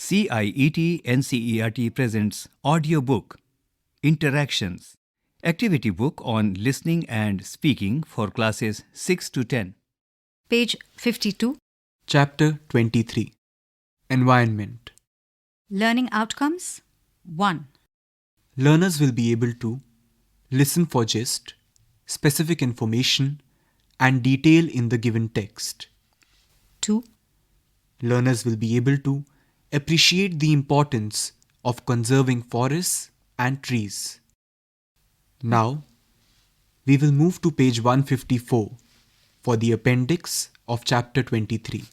CIET NCERT presents audiobook Interactions, activity book on listening and speaking for classes 6 to 10. Page 52. Chapter 23 Environment. Learning Outcomes 1. Learners will be able to listen for gist, specific information, and detail in the given text. 2. Learners will be able to appreciate the importance of conserving forests and trees. Now, we will move to page 154 for the appendix of chapter 23.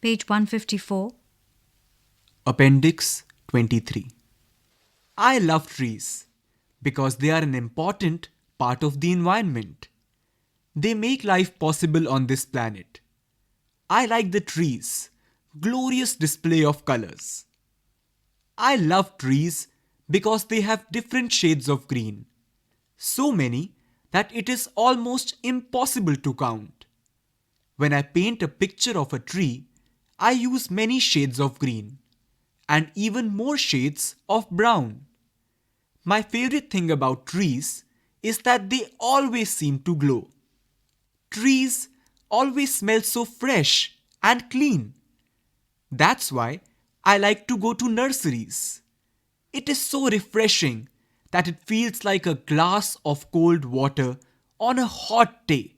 Page 154. Appendix 23. I love trees because they are an important part of the environment. They make life possible on this planet. I like the trees, glorious display of colors. I love trees because they have different shades of green. So many that it is almost impossible to count. When I paint a picture of a tree, I use many shades of green and even more shades of brown. My favorite thing about trees is that they always seem to glow. Trees always smell so fresh and clean. That's why I like to go to nurseries. It is so refreshing that it feels like a glass of cold water on a hot day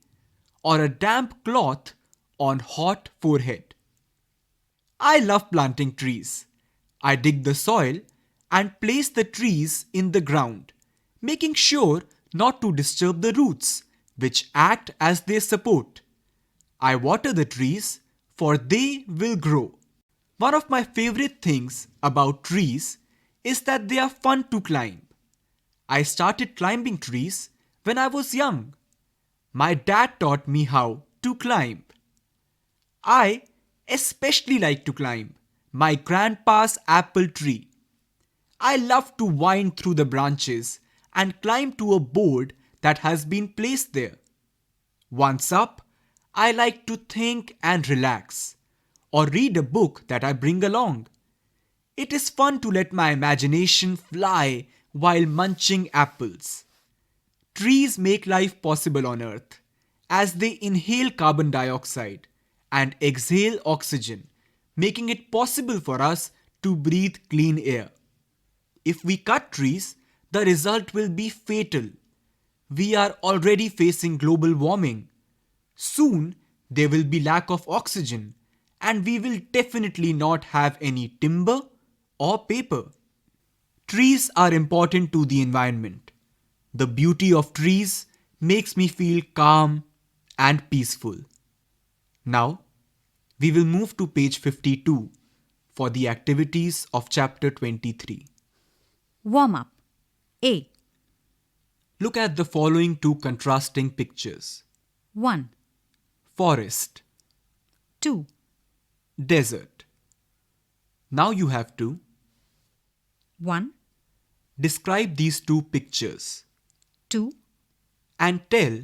or a damp cloth on hot forehead. I love planting trees. I dig the soil and place the trees in the ground, making sure not to disturb the roots, which act as their support. I water the trees, for they will grow. One of my favorite things about trees is that they are fun to climb. I started climbing trees when I was young. My dad taught me how to climb. I especially like to climb my grandpa's apple tree. I love to wind through the branches and climb to a board that has been placed there. Once up, I like to think and relax, or read a book that I bring along. It is fun to let my imagination fly while munching apples. Trees make life possible on Earth as they inhale carbon dioxide and exhale oxygen, making it possible for us to breathe clean air. If we cut trees, the result will be fatal. We are already facing global warming. Soon, there will be lack of oxygen, and we will definitely not have any timber or paper. Trees are important to the environment. The beauty of trees makes me feel calm and peaceful. Now, we will move to page 52 for the activities of chapter 23. Warm up. A. Look at the following two contrasting pictures. 1. Forest, 2. desert. Now you have to 1. describe these two pictures 2. and tell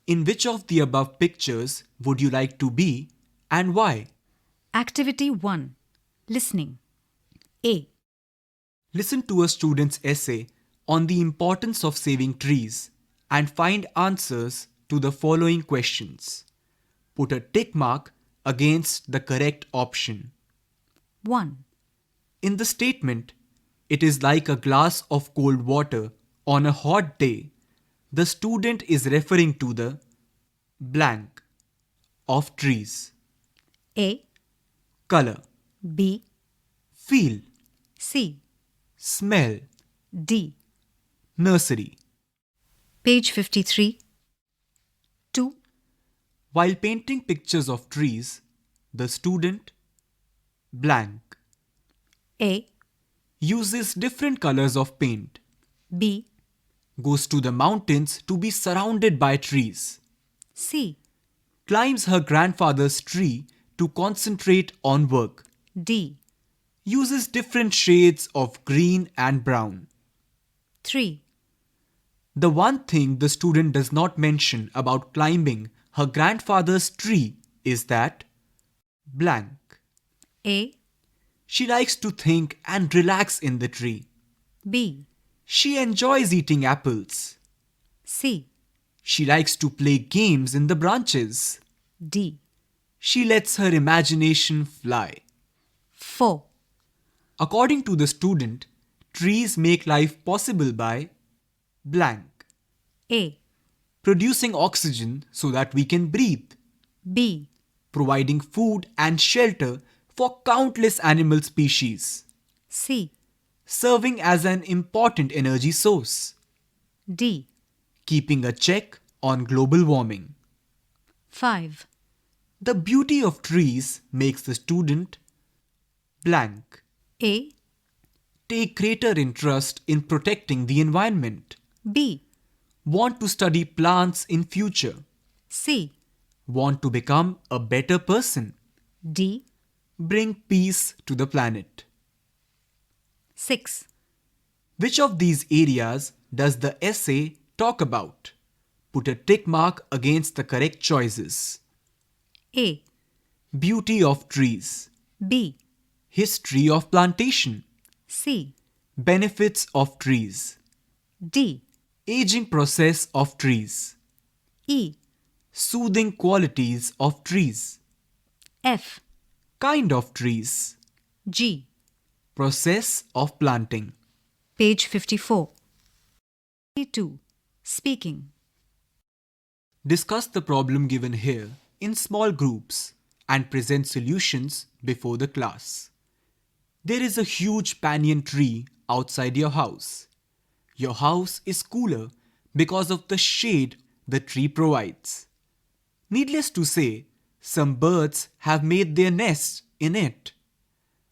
in which of the above pictures would you like to be and why. Activity 1. Listening. A. Listen to a student's essay on the importance of saving trees and find answers to the following questions. Put a tick mark against the correct option. 1. In the statement, it is like a glass of cold water on a hot day, the student is referring to the blank of trees. A. Color, B. feel, C. smell, D. nursery. Page 53. 2. While painting pictures of trees, the student blank A. uses different colors of paint, B. goes to the mountains to be surrounded by trees, C. climbs her grandfather's tree to concentrate on work, D. uses different shades of green and brown. 3. The one thing the student does not mention about climbing her grandfather's tree is that blank A. She likes to think and relax in the tree. B. She enjoys eating apples. C. She likes to play games in the branches. D. She lets her imagination fly. 4. According to the student, trees make life possible by blank. A. Producing oxygen so that we can breathe. B. Providing food and shelter for countless animal species. C. Serving as an important energy source. D. Keeping a check on global warming. 5. The beauty of trees makes the student blank. A. Take greater interest in protecting the environment. B. Want to study plants in future. C. Want to become a better person. D. Bring peace to the planet. 6. Which of these areas does the essay talk about? Put a tick mark against the correct choices. A. Beauty of trees. B. History of plantation. C. Benefits of trees. D. Aging process of trees. E. Soothing qualities of trees. F. Kind of trees. G. Process of planting. Page 54. 2. Speaking. Discuss the problem given here in small groups and present solutions before the class. There is a huge banyan tree outside your house. Your house is cooler because of the shade the tree provides. Needless to say, some birds have made their nests in it.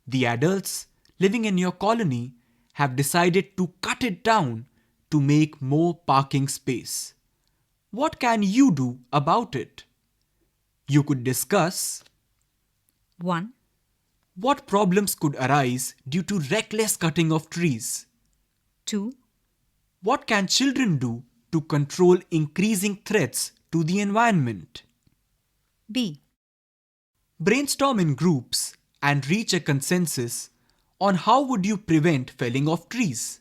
The adults living in your colony have decided to cut it down to make more parking space. What can you do about it? You could discuss 1. what problems could arise due to reckless cutting of trees. 2. What can children do to control increasing threats to the environment? B. Brainstorm in groups and reach a consensus on how would you prevent felling of trees.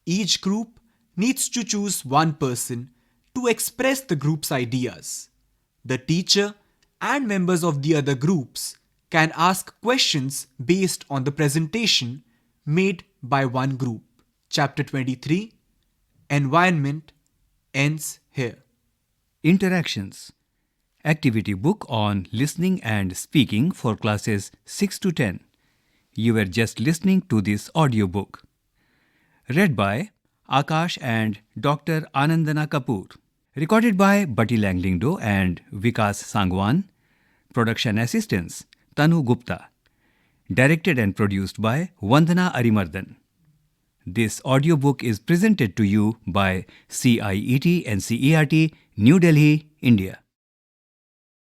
Each group needs to choose one person to express the group's ideas. The teacher and members of the other groups can ask questions based on the presentation made by one group. Chapter 23, Environment, ends here. Interactions. Activity book on listening and speaking for classes 6 to 10. You were just listening to this audiobook. Read by Akash and Dr. Anandana Kapoor. Recorded by Bati Langlingdo and Vikas Sangwan. Production assistants Tanu Gupta. Directed and produced by Vandana Arimardhan. This audiobook is presented to you by CIET NCERT, New Delhi, India.